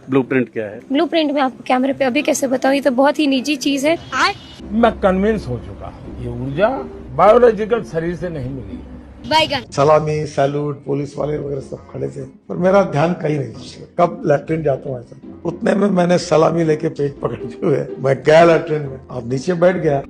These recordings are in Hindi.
ब्लूप्रिंट क्या है? ब्लूप्रिंट में आपको कैमरे पे अभी कैसे बताऊं, ये तो बहुत ही निजी चीज है। मैं कन्विंस हो चुका हूँ, ये ऊर्जा बायोलॉजिकल शरीर से नहीं मिली है। सलामी सैल्यूट पुलिस वाले वगैरह सब खड़े थे, पर मेरा ध्यान कहीं नहीं। कब लैट्रिन जाता हूँ ऐसा, उतने में मैंने सलामी लेके पेट पकड़े हुए मैं गया लैट्रिन में और नीचे बैठ गया।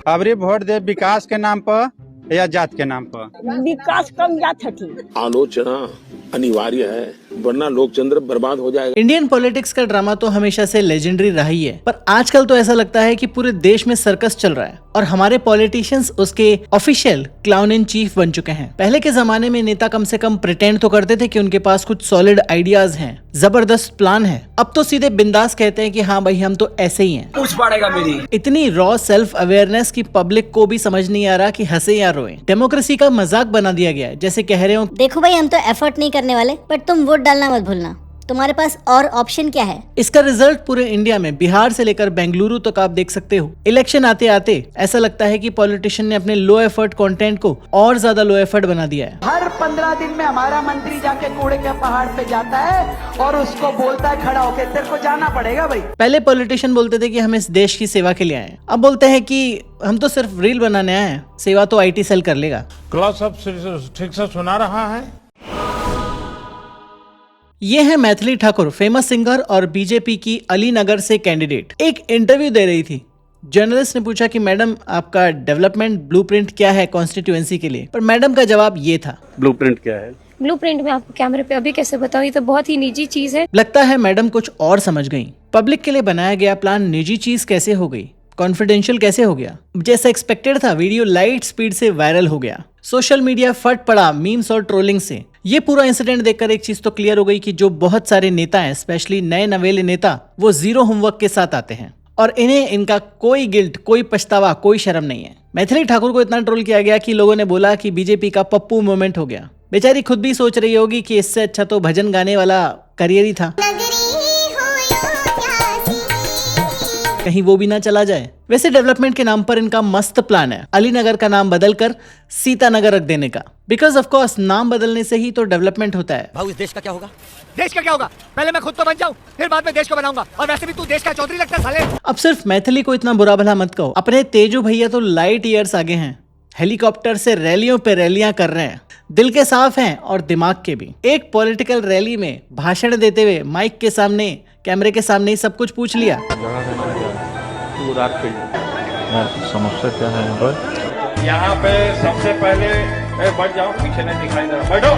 अब रे वोट दे विकास के नाम पर या जात के नाम पर? विकास कम जात हटी। आलोचना अनिवार्य है, वरना लोकतंत्र बर्बाद हो जाएगा। इंडियन पॉलिटिक्स का ड्रामा तो हमेशा से लेजेंडरी रहा ही है, पर आजकल तो ऐसा लगता है कि पूरे देश में सर्कस चल रहा है और हमारे पॉलिटिशियंस उसके ऑफिशियल क्लाउन इन चीफ बन चुके हैं। पहले के जमाने में नेता कम से कम प्रिटेंड तो करते थे कि उनके पास कुछ सॉलिड आइडियाज हैं, जबरदस्त प्लान है। अब तो सीधे बिंदास कहते हैं कि हाँ भाई हम तो ऐसे ही हैं। पूछ पड़ेगा मेरी। इतनी रॉ सेल्फ अवेयरनेस की पब्लिक को भी समझ नहीं आ रहा कि हंसे या रोए। डेमोक्रेसी का मजाक बना दिया गया है, जैसे कह रहे हो देखो भाई हम तो एफर्ट नहीं करने वाले, पर तुम वोट डालना मत भूलना, तुम्हारे पास और ऑप्शन क्या है। इसका रिजल्ट पूरे इंडिया में बिहार से लेकर बेंगलुरु तक आप देख सकते हो। इलेक्शन आते आते ऐसा लगता है कि पॉलिटिशियन ने अपने लो एफर्ट कंटेंट को और ज्यादा लो एफर्ट बना दिया है। हर 15 दिन में हमारा मंत्री जाके कूड़े के पहाड़ पे जाता है और उसको बोलता है खड़ा होके तेरे को जाना पड़ेगा भाई। पहले पॉलिटिशियन बोलते थे कि हम इस देश की सेवा के लिए आए हैं, अब बोलते हैं कि हम तो सिर्फ रील बनाने आए हैं, सेवा तो IT सेल कर लेगा। क्लास अब ठीक से सुना रहा है। ये है मैथिली ठाकुर, फेमस सिंगर और बीजेपी की अलीनगर से कैंडिडेट। एक इंटरव्यू दे रही थी। जर्नलिस्ट ने पूछा कि मैडम आपका डेवलपमेंट ब्लूप्रिंट क्या है कॉन्स्टिट्यूएंसी के लिए, पर मैडम का जवाब ये था। ब्लूप्रिंट क्या है? ब्लूप्रिंट में आपको कैमरे पे अभी कैसे बताऊं, ये तो बहुत ही निजी चीज है। लगता है मैडम कुछ और समझ गई। पब्लिक के लिए बनाया गया प्लान निजी चीज कैसे हो गई, कॉन्फिडेंशियल कैसे हो गया। जैसा एक्सपेक्टेड था वीडियो लाइट स्पीड से वायरल हो गया। सोशल मीडिया फट पड़ा मीम्स और ट्रोलिंग से। ये पूरा इंसिडेंट देखकर एक चीज तो क्लियर हो गई कि जो बहुत सारे नेता हैं, स्पेशली नए नवेले नेता, वो जीरो होमवर्क के साथ आते हैं और इन्हें इनका कोई गिल्ट, कोई पछतावा, कोई शर्म नहीं है। मैथिली ठाकुर को इतना ट्रोल किया गया कि लोगों ने बोला कि बीजेपी का पप्पू मूवमेंट हो गया। बेचारी खुद भी सोच रही होगी कि इससे अच्छा तो भजन गाने वाला करियर ही था, कहीं वो भी ना चला जाए। वैसे डेवलपमेंट के नाम पर इनका मस्त प्लान है अलीनगर का नाम बदलकर सीतानगर रख देने का। बिकॉज ऑफ कोर्स नाम बदलने से ही तो डेवलपमेंट होता है। भाई इस देश का क्या होगा? देश का क्या होगा? पहले मैं खुद तो बन जाऊं, फिर बाद में देश को बनाऊंगा। और वैसे भी तू देश का चौधरी लगता है साले। अब सिर्फ मैथिली को इतना बुरा भला मत कहो, अपने तेजू भैया तो लाइट ईयर्स आगे हैं। हेलीकॉप्टर से रैलियों पे रैलियां कर रहे हैं, दिल के साफ हैं और दिमाग के भी। एक पॉलिटिकल रैली में भाषण देते हुए माइक के सामने, कैमरे के सामने ही सब कुछ पूछ लिया। समस्या क्या है यहाँ पर? यहाँ पे सबसे पहले बढ़ जाओ, पीछे नहीं दिखाई दे रहा, बैठो।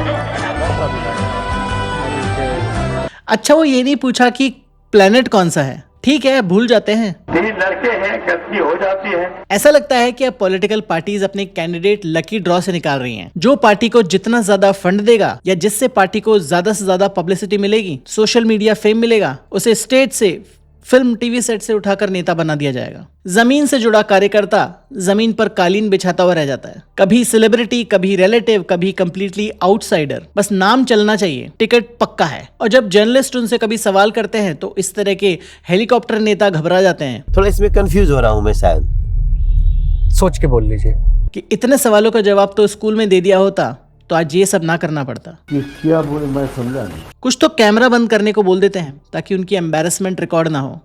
अच्छा वो ये नहीं पूछा कि प्लेनेट कौन सा है, ठीक है भूल जाते हैं। 3 लड़के हैं, गलती हो जाती है। ऐसा लगता है कि अब पॉलिटिकल पार्टीज अपने कैंडिडेट लकी ड्रॉ से निकाल रही हैं। जो पार्टी को जितना ज्यादा फंड देगा या जिससे पार्टी को ज्यादा से ज्यादा पब्लिसिटी मिलेगी, सोशल मीडिया फेम मिलेगा, उसे स्टेज से, फिल्म टीवी सेट से उठाकर नेता बना दिया जाएगा। जमीन से जुड़ा कार्यकर्ता जमीन पर कालीन बिछाता हुआ रह जाता है। कभी सेलिब्रिटी, कभी रिलेटिव, कभी कंप्लीटली आउटसाइडर। बस नाम चलना चाहिए, टिकट पक्का है। और जब जर्नलिस्ट उनसे कभी सवाल करते हैं तो इस तरह के हेलीकॉप्टर नेता घबरा जाते हैं। थोड़ा इसमें कंफ्यूज हो रहा हूँ मैं, शायद सोच के बोल लीजिए कि इतने सवालों का जवाब तो स्कूल में दे दिया होता तो आज ये सब ना करना पड़ता। क्या बोले मैं समझा नहीं। कुछ तो कैमरा बंद करने को बोल देते हैं ताकि उनकी एम्बैरेसमेंट रिकॉर्ड ना हो।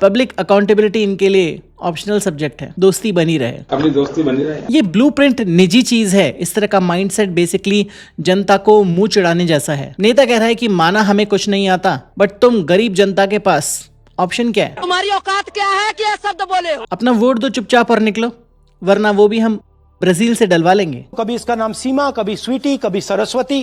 पब्लिक अकाउंटेबिलिटी इनके लिए ऑप्शनल सब्जेक्ट है, दोस्ती बनी रहे, अपनी दोस्ती बनी रहे। ये ब्लूप्रिंट निजी चीज है। इस तरह का माइंडसेट बेसिकली जनता को मुंह चिढ़ाने जैसा है। नेता कह रहा है कि माना हमें कुछ नहीं आता, बट तुम गरीब जनता के पास ऑप्शन क्या है? तुम्हारी औकात क्या है कि ये शब्द बोले हो? अपना वोट दो चुपचाप और निकलो, वरना वो भी हम ब्राजील से डलवा लेंगे। कभी इसका नाम सीमा, कभी स्वीटी, कभी सरस्वती।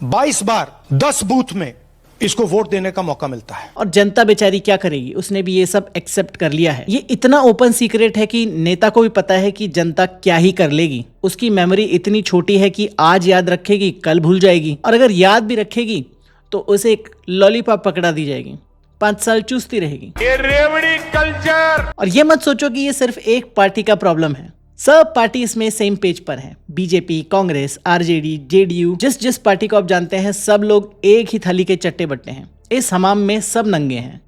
22 बार 10 बूथ में इसको वोट देने का मौका मिलता है। और जनता बेचारी क्या करेगी, उसने भी ये सब एक्सेप्ट कर लिया है। ये इतना ओपन सीक्रेट है कि नेता को भी पता है कि जनता क्या ही कर लेगी। उसकी मेमोरी इतनी छोटी है कि आज याद रखेगी, कल भूल जाएगी, और अगर याद भी रखेगी तो उसे एक लॉलीपॉप पकड़ा दी जाएगी, 5 साल चूसती रहेगी। ये रेवड़ी कल्चर। और ये मत सोचो कि ये सिर्फ एक पार्टी का प्रॉब्लम है, सब पार्टी इसमें सेम पेज पर है। बीजेपी, कांग्रेस, आरजेडी, जेडीयू, जिस पार्टी को आप जानते हैं, सब लोग एक ही थाली के चट्टे बट्टे हैं। इस हमाम में सब नंगे हैं।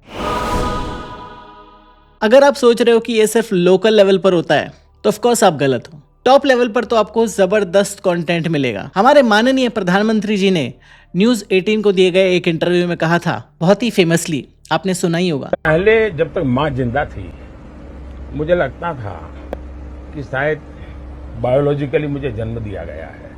अगर आप सोच रहे हो कि ये सिर्फ लोकल लेवल पर होता है तो ऑफ कोर्स आप गलत हो। टॉप लेवल पर तो आपको जबरदस्त कंटेंट मिलेगा। हमारे माननीय प्रधानमंत्री जी ने न्यूज 18 को दिए गए एक इंटरव्यू में कहा था, बहुत ही फेमसली, आपने सुना ही होगा। पहले जब तक माँ जिंदा थी मुझे लगता था कि शायद बायोलॉजिकली मुझे जन्म दिया गया है।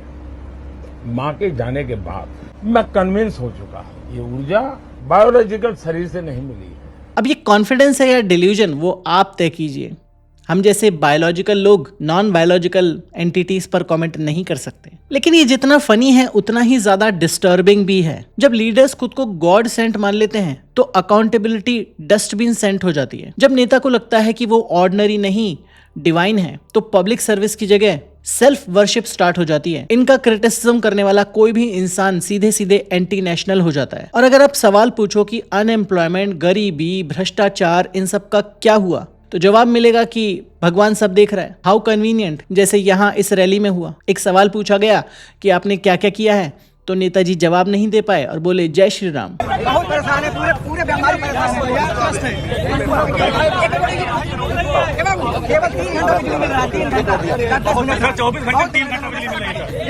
माँ के जाने के बाद मैं कन्विंस हो चुका हूँ ये ऊर्जा बायोलॉजिकल शरीर से नहीं मिली है। अब ये कॉन्फिडेंस है या डिल्यूजन, वो आप तय कीजिए। हम जैसे बायोलॉजिकल लोग नॉन बायोलॉजिकल एंटिटीज पर कमेंट नहीं कर सकते। लेकिन ये जितना फनी है उतना ही ज्यादा डिस्टर्बिंग भी है। जब लीडर्स खुद को गॉड सेंट मान लेते हैं तो अकाउंटेबिलिटी डस्टबिन सेंट हो जाती है। जब नेता को लगता है कि वो ऑर्डिनरी नहीं डिवाइन है तो पब्लिक सर्विस की जगह सेल्फ वर्शिप स्टार्ट हो जाती है। इनका क्रिटिसिज्म करने वाला कोई भी इंसान सीधे सीधे एंटी नेशनल हो जाता है। और अगर आप सवाल पूछो कि अनएम्प्लॉयमेंट, गरीबी, भ्रष्टाचार, इन सब का क्या हुआ, तो जवाब मिलेगा कि भगवान सब देख रहा है। हाउ कन्वीनियंट, जैसे यहाँ इस रैली में हुआ। एक सवाल पूछा गया कि आपने क्या क्या किया है, तो नेताजी जवाब नहीं दे पाए और बोले जय श्री राम। बहुत परेशान है, पूरे बीमारी परेशान है। केवल 3 घंटा बिजली मिल रहा है, 3 घंटा 24 घंटे 3 घंटा बिजली मिल रही है।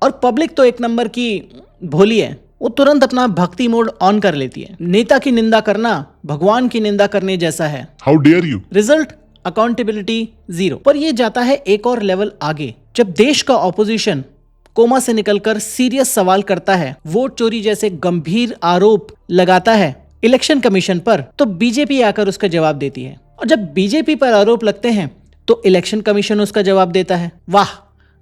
और पब्लिक तो एक नंबर की भोली है, वो तुरंत अपना भक्ति मोड ऑन कर लेती है। नेता की निंदा करना भगवान की निंदा करने जैसा है। How dare you. Result accountability 0। पर ये जाता है एक और लेवल आगे। जब देश का ऑपोजिशन कोमा से निकलकर सीरियस सवाल करता है, वोट चोरी जैसे गंभीर आरोप लगाता है इलेक्शन कमीशन पर, तो बीजेपी आकर उसका जवाब देती है। और जब बीजेपी पर आरोप लगते हैं तो इलेक्शन कमीशन उसका जवाब देता है। वाह,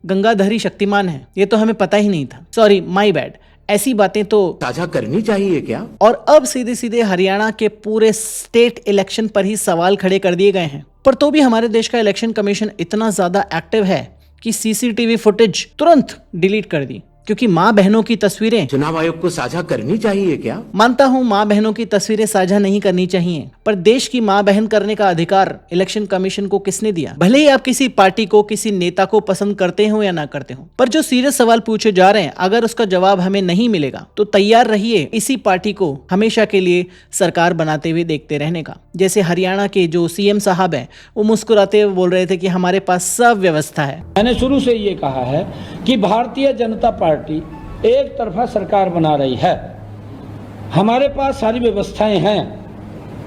गंगाधरी शक्तिमान है, ये तो हमें पता ही नहीं था। Sorry, my bad. ऐसी बातें तो साझा करनी चाहिए क्या? और अब सीधे सीधे हरियाणा के पूरे स्टेट इलेक्शन पर ही सवाल खड़े कर दिए गए हैं। पर तो भी हमारे देश का इलेक्शन कमीशन इतना ज्यादा एक्टिव है कि सीसीटीवी फुटेज तुरंत डिलीट कर दी, क्योंकि माँ बहनों की तस्वीरें चुनाव आयोग को साझा करनी चाहिए क्या? मानता हूँ माँ बहनों की तस्वीरें साझा नहीं करनी चाहिए, पर देश की माँ बहन करने का अधिकार इलेक्शन कमीशन को किसने दिया? भले ही आप किसी पार्टी को, किसी नेता को पसंद करते हो या ना करते हो, पर जो सीरियस सवाल पूछे जा रहे हैं, अगर उसका जवाब हमें नहीं मिलेगा तो तैयार रहिए इसी पार्टी को हमेशा के लिए सरकार बनाते हुए देखते रहने का। जैसे हरियाणा के जो सीएम साहब है, वो मुस्कुराते हुए बोल रहे थे कि हमारे पास सब व्यवस्था है। मैंने शुरू से ये कहा है कि भारतीय जनता पार्टी एक तरफा सरकार बना रही है। हमारे पास सारी व्यवस्थाएं हैं,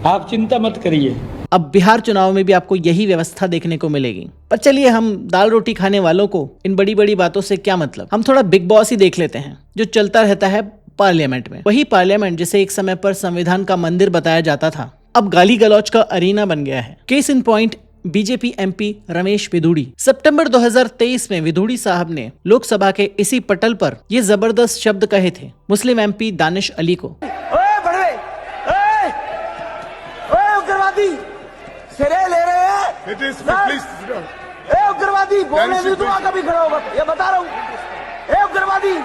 आप चिंता मत करिए। अब बिहार चुनाव में भी आपको यही व्यवस्था देखने को मिलेगी। पर चलिए, हम दाल रोटी खाने वालों को इन बड़ी बड़ी बातों से क्या मतलब, हम थोड़ा बिग बॉस ही देख लेते हैं जो चलता रहता है पार्लियामेंट में। वही पार्लियामेंट जिसे एक समय पर संविधान का मंदिर बताया जाता था, अब गाली गलौज का अरीना बन गया है। Case in point BJP MP Ramesh विधुड़ी। सितंबर 2023 में विधुड़ी साहब ने लोकसभा के इसी पटल पर ये जबरदस्त शब्द कहे थे मुस्लिम एमपी दानिश अली को। उग्रवादी सिरे ले रहे हैं, उग्रवादी बोलने भी तो कभी खड़ा होगा, ये बता रहा हूँ। उग्रवादी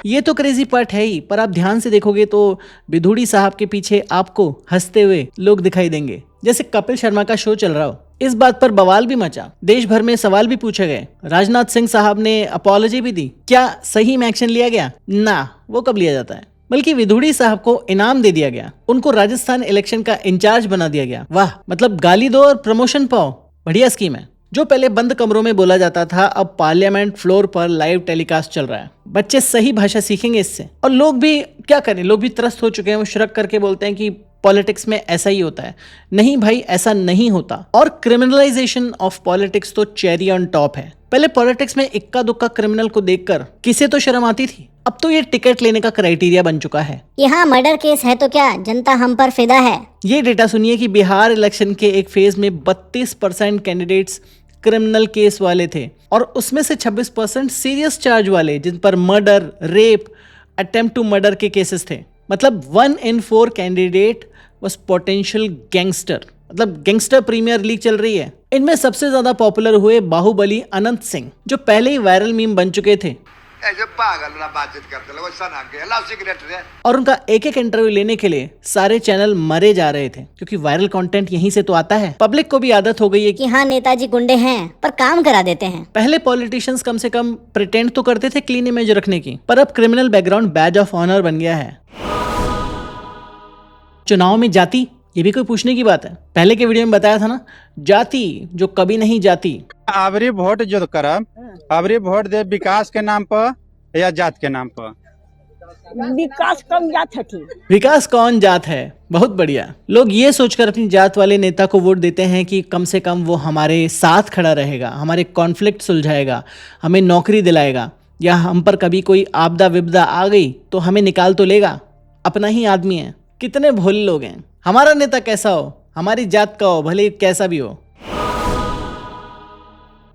ये तो क्रेजी पार्ट है ही, पर आप ध्यान से देखोगे तो विधुड़ी साहब के पीछे आपको हंसते हुए लोग दिखाई देंगे, जैसे कपिल शर्मा का शो चल रहा हो। इस बात पर बवाल भी मचा, देश भर में सवाल भी पूछे गए। राजनाथ सिंह साहब ने अपॉलॉजी भी दी। क्या सही में एक्शन लिया गया? ना, वो कब लिया जाता है। बल्कि विधुड़ी साहब को इनाम दे दिया गया, उनको राजस्थान इलेक्शन का इंचार्ज बना दिया गया। वाह, मतलब गाली दो और प्रमोशन पाओ, बढ़िया स्कीम है। जो पहले बंद कमरों में बोला जाता था, अब पार्लियामेंट फ्लोर पर लाइव टेलीकास्ट चल रहा है। बच्चे सही भाषा सीखेंगे इससे, और लोग भी क्या करें, लोग भी त्रस्त हो चुके हैं। वो श्रग करके बोलते हैं कि पॉलिटिक्स में ऐसा ही होता है। नहीं भाई, ऐसा नहीं होता। और क्रिमिनलाइजेशन ऑफ पॉलिटिक्स तो चेरी ऑन टॉप है। पहले पॉलिटिक्स में इक्का दुक्का क्रिमिनल को देखकर किसे तो शर्म आती थी, अब तो ये टिकट लेने का क्राइटेरिया बन चुका है। यहाँ मर्डर केस है तो क्या जनता हम पर फिदा है? ये डेटा सुनिए कि बिहार इलेक्शन के एक फेज में 32% कैंडिडेट्स क्रिमिनल केस वाले थे, और उसमें से 26% सीरियस चार्ज वाले, जिन पर murder, rape, attempt to murder के केसेस थे। मतलब 1 in 4 candidate was potential gangster. मतलब गैंगस्टर प्रीमियर लीग चल रही है। इनमें सबसे ज्यादा पॉपुलर हुए बाहुबली अनंत सिंह, जो पहले ही वायरल मीम बन चुके थे। ऐसे पागल ना बातचीत करते लोग सना के लाओ सिगरेट रे। और उनका एक एक इंटरव्यू लेने के लिए सारे चैनल मरे जा रहे थे, क्योंकि वायरल कंटेंट यहीं से तो आता है। पब्लिक को भी आदत हो गई है कि हाँ नेताजी गुंडे हैं पर काम करा देते हैं। पहले पॉलिटिशियंस कम से कम प्रिटेंड तो करते थे क्लीन इमेज रखने की, पर अब criminal background badge of honour बन गया है। चुनाव में जाति, ये भी कोई पूछने की बात है? पहले के वीडियो में बताया था ना, जाति जो कभी नहीं जाती। अबरी वोट जो करब, अबरी वोट दे विकास के नाम पर या जात के नाम पर? विकास कम जात है। विकास कौन जात है? बहुत बढ़िया। लोग ये सोचकर अपनी जात वाले नेता को वोट देते हैं कि कम से कम वो हमारे साथ खड़ा रहेगा, हमारे कॉन्फ्लिक्ट सुलझाएगा, हमें नौकरी दिलाएगा, या हम पर कभी कोई आपदा विपदा आ गई तो हमें निकाल तो लेगा, अपना ही आदमी है। कितने भोले लोग हैं। हमारा नेता कैसा हो, हमारी जात का हो, भले कैसा भी हो।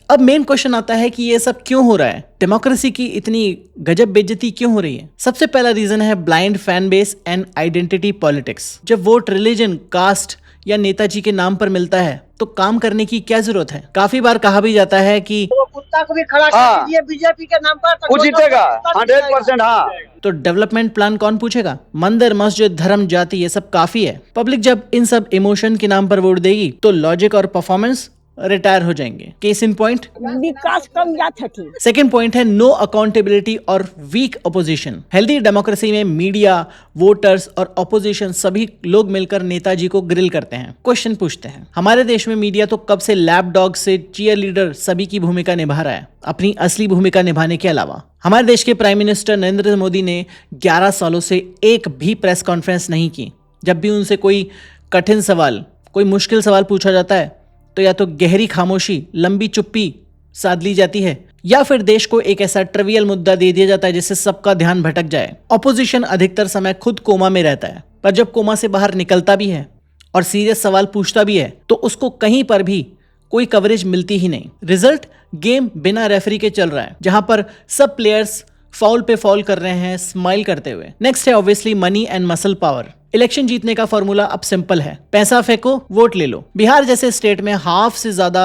अब मेन क्वेश्चन आता है कि ये सब क्यों हो रहा है? डेमोक्रेसी की इतनी गजब बेइज्जती क्यों हो रही है? सबसे पहला रीजन है blind fan base and identity politics. जब वोट रिलीजन, कास्ट या नेताजी के नाम पर मिलता है तो काम करने की क्या जरूरत है? काफी बार कहा भी जाता है कि कुत्ता को भी खड़ा कर दीजिए बीजेपी के नाम पर, वो जीतेगा 100%। हाँ, तो डेवलपमेंट प्लान कौन पूछेगा? मंदिर, मस्जिद, धर्म, जाति, ये सब काफी है। पब्लिक जब इन सब इमोशन के नाम पर वोट देगी तो लॉजिक और परफॉर्मेंस रिटायर हो जाएंगे। केस इन पॉइंट, विकास कम जात है। सेकेंड पॉइंट है नो अकाउंटेबिलिटी और वीक अपोजिशन। हेल्दी डेमोक्रेसी में मीडिया, वोटर्स और अपोजिशन सभी लोग मिलकर नेताजी को ग्रिल करते हैं, क्वेश्चन पूछते हैं। हमारे देश में मीडिया तो कब से लैप डॉग से चीयर लीडर सभी की भूमिका निभा रहा है, अपनी असली भूमिका निभाने के अलावा। हमारे देश के प्राइम मिनिस्टर नरेंद्र मोदी ने 11 सालों से एक भी प्रेस कॉन्फ्रेंस नहीं की। जब भी उनसे कोई कठिन सवाल, कोई मुश्किल सवाल पूछा जाता है तो या तो गहरी खामोशी, लंबी चुप्पी साध ली जाती है, या फिर देश को एक ऐसा ट्रिवियल मुद्दा दे दिया जाता है जिससे सबका ध्यान भटक जाए। ऑपोजिशन अधिकतर समय खुद कोमा में रहता है, पर जब कोमा से बाहर निकलता भी है और सीरियस सवाल पूछता भी है तो उसको कहीं पर भी कोई कवरेज मिलती ही नहीं। रिजल्ट, गेम बिना रेफरी के चल रहा है, जहां पर सब प्लेयर्स फाउल पे फाउल कर रहे हैं स्माइल करते हुए। नेक्स्ट है obviously money and muscle power. Election जीतने का फॉर्मूला अब सिंपल है, पैसा फेंको, वोट ले लो। बिहार जैसे स्टेट में हाफ से ज्यादा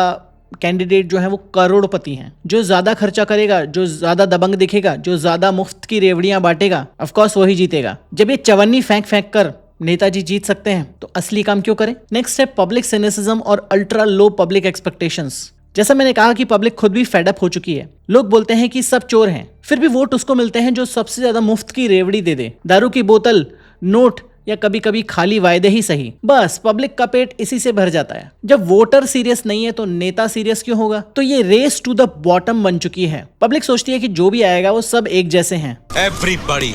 कैंडिडेट जो है वो करोड़पति हैं। जो ज्यादा खर्चा करेगा, जो ज्यादा दबंग दिखेगा, जो ज्यादा मुफ्त की रेवड़ियां बांटेगा, ऑफ कोर्स वही जीतेगा। जब ये चवन्नी फेंक फेंक कर नेताजी जीत सकते हैं तो असली काम क्यों करें? नेक्स्ट है पब्लिक सिनिसिज्म और अल्ट्रा लो पब्लिक एक्सपेक्टेशंस। जैसा मैंने कहा कि पब्लिक खुद भी फेडअप हो चुकी है। लोग बोलते हैं कि सब चोर हैं, फिर भी वोट उसको मिलते हैं जो सबसे ज्यादा मुफ्त की रेवड़ी दे दे। दारू की बोतल, नोट या कभी कभी खाली वायदे ही सही, बस पब्लिक का पेट इसी से भर जाता है। जब वोटर सीरियस नहीं है तो नेता सीरियस क्यों होगा? तो ये रेस टू द बॉटम बन चुकी है। पब्लिक सोचती है कि जो भी आएगा वो सब एक जैसे हैं, एवरीबॉडी,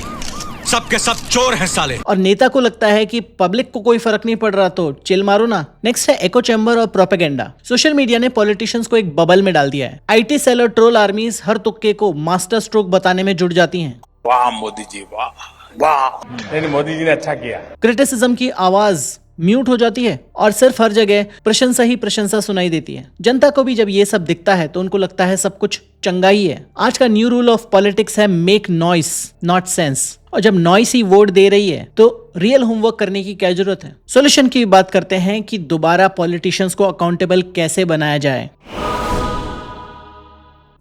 सब के सब चोर हैं साले। और नेता को लगता है कि पब्लिक को कोई फर्क नहीं पड़ रहा तो चिल मारो ना। नेक्स्ट है एको चैम्बर और प्रोपेगेंडा। सोशल मीडिया ने पॉलिटिशियंस को एक बबल में डाल दिया है। आईटी सेल और ट्रोल आर्मीज हर तुक्के को मास्टर स्ट्रोक बताने में जुट जाती हैं। वाह मोदी जी, वाह वाह, नहीं मोदी जी ने अच्छा किया। क्रिटिसिज्म की आवाज म्यूट हो जाती है और सिर्फ हर जगह प्रशंसा ही प्रशंसा सुनाई देती है। जनता को भी जब ये सब दिखता है तो उनको लगता है सब कुछ चंगा ही है। आज का न्यू रूल ऑफ पॉलिटिक्स है मेक नॉइस नॉट सेंस। और जब नॉइस ही वोट दे रही है तो रियल होमवर्क करने की क्या जरूरत है? सॉल्यूशन की बात करते हैं कि दोबारा पॉलिटिशियंस को अकाउंटेबल कैसे बनाया जाए।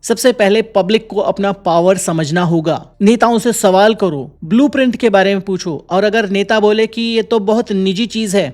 सबसे पहले पब्लिक को अपना पावर समझना होगा। नेताओं से सवाल करो, ब्लूप्रिंट के बारे में पूछो, और अगर नेता बोले कि ये तो बहुत निजी चीज है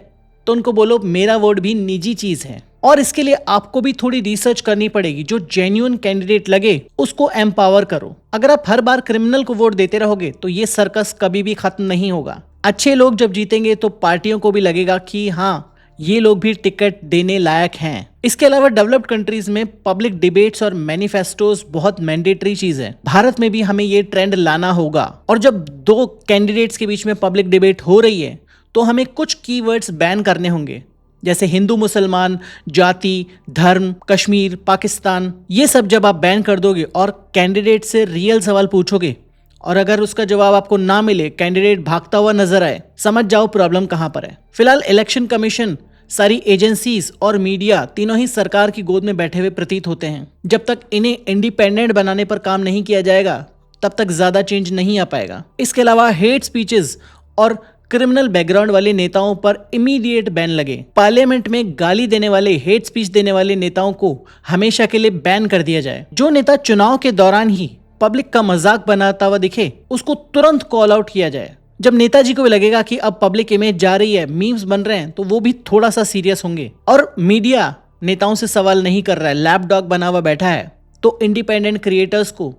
तो उनको बोलो मेरा वोट भी निजी चीज है। और इसके लिए आपको भी थोड़ी रिसर्च करनी पड़ेगी। जो जेन्युइन कैंडिडेट लगे उसको एम्पावर करो। अगर आप हर बार क्रिमिनल को वोट देते रहोगे तो ये सर्कस कभी भी खत्म नहीं होगा। अच्छे लोग जब जीतेंगे तो पार्टियों को भी लगेगा कि हाँ, ये लोग भी टिकट देने लायक हैं। इसके अलावा डेवलप्ड कंट्रीज में पब्लिक डिबेट्स और मैनिफेस्टोस बहुत मैंडेटरी चीज है। भारत में भी हमें ये ट्रेंड लाना होगा। और जब दो कैंडिडेट्स के बीच में पब्लिक डिबेट हो रही है तो हमें कुछ कीवर्ड्स बैन करने होंगे, जैसे हिंदू मुसलमान, जाति, धर्म, कश्मीर, पाकिस्तान। ये सब जब आप बैन कर दोगे और कैंडिडेट से रियल सवाल पूछोगे और अगर उसका जवाब आपको ना मिले, कैंडिडेट भागता हुआ नजर आए, समझ जाओ प्रॉब्लम कहां पर है। फिलहाल इलेक्शन कमीशन, सारी एजेंसीज और मीडिया तीनों ही सरकार की गोद में बैठे हुए प्रतीत होते हैं। जब तक इन्हें इंडिपेंडेंट बनाने पर काम नहीं किया जाएगा तब तक ज्यादा चेंज नहीं आ पाएगा। इसके अलावा हेट स्पीचेस और क्रिमिनल बैकग्राउंड वाले नेताओं पर इमीडिएट बैन लगे। पार्लियामेंट में गाली देने वाले, हेट स्पीच देने वाले नेताओं को हमेशा के लिए बैन कर दिया जाए। जो नेता चुनाव के दौरान ही पब्लिक का मजाक बनाता हुआ दिखे उसको तुरंत कॉल आउट किया जाए। जब नेताजी को भी लगेगा कि अब पब्लिक इमेज जा रही है, मीम्स बन रहे हैं, तो वो भी थोड़ा सा सीरियस होंगे। और मीडिया नेताओं से सवाल नहीं कर रहा है, लैपडॉग बना हुआ बैठा है, तो इंडिपेंडेंट क्रिएटर्स को,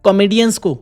कॉमेडियंस को,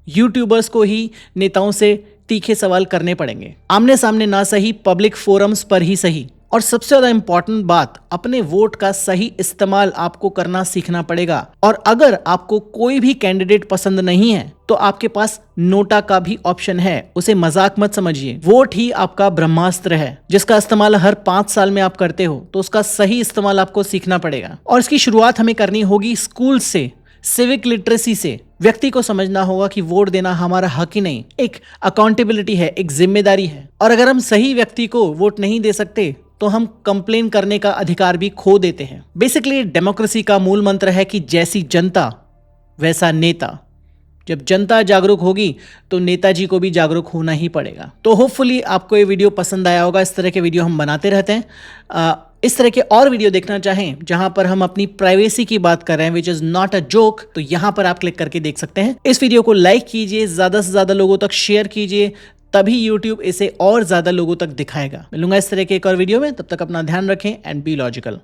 यूट्यूबर्स को ही नेताओं से तीखे सवाल करने पड़ेंगे। आमने सामने ना सही, पब्लिक फोरम्स पर ही सही। और सबसे ज्यादा इंपॉर्टेंट बात, अपने वोट का सही इस्तेमाल आपको करना सीखना पड़ेगा। और अगर आपको कोई भी कैंडिडेट पसंद नहीं है तो आपके पास नोटा का भी ऑप्शन है, उसे मजाक मत समझिए। वोट ही आपका ब्रह्मास्त्र है जिसका इस्तेमाल हर 5 साल में आप करते हो, तो उसका सही इस्तेमाल आपको सीखना पड़ेगा। और इसकी शुरुआत हमें करनी होगी स्कूल से, सिविक लिटरेसी से। व्यक्ति को समझना होगा कि वोट देना हमारा हक ही नहीं, एक अकाउंटेबिलिटी है, एक जिम्मेदारी है। और अगर हम सही व्यक्ति को वोट नहीं दे सकते तो हम कंप्लेन करने का अधिकार भी खो देते हैं। बेसिकली डेमोक्रेसी का मूल मंत्र है कि जैसी जनता वैसा नेता। जब जनता जागरूक होगी तो नेताजी को भी जागरूक होना ही पड़ेगा। तो होपफुली आपको ये वीडियो पसंद आया होगा। इस तरह के वीडियो हम बनाते रहते हैं। इस तरह के और वीडियो देखना चाहें जहां पर हम अपनी प्राइवेसी की बात कर रहे हैं, which is not a joke, तो यहां पर आप क्लिक करके देख सकते हैं। इस वीडियो को लाइक कीजिए, ज्यादा से ज्यादा लोगों तक शेयर कीजिए, तभी YouTube इसे और ज्यादा लोगों तक दिखाएगा। मिलूंगा इस तरह के एक और वीडियो में, तब तक अपना ध्यान रखें एंड बी लॉजिकल।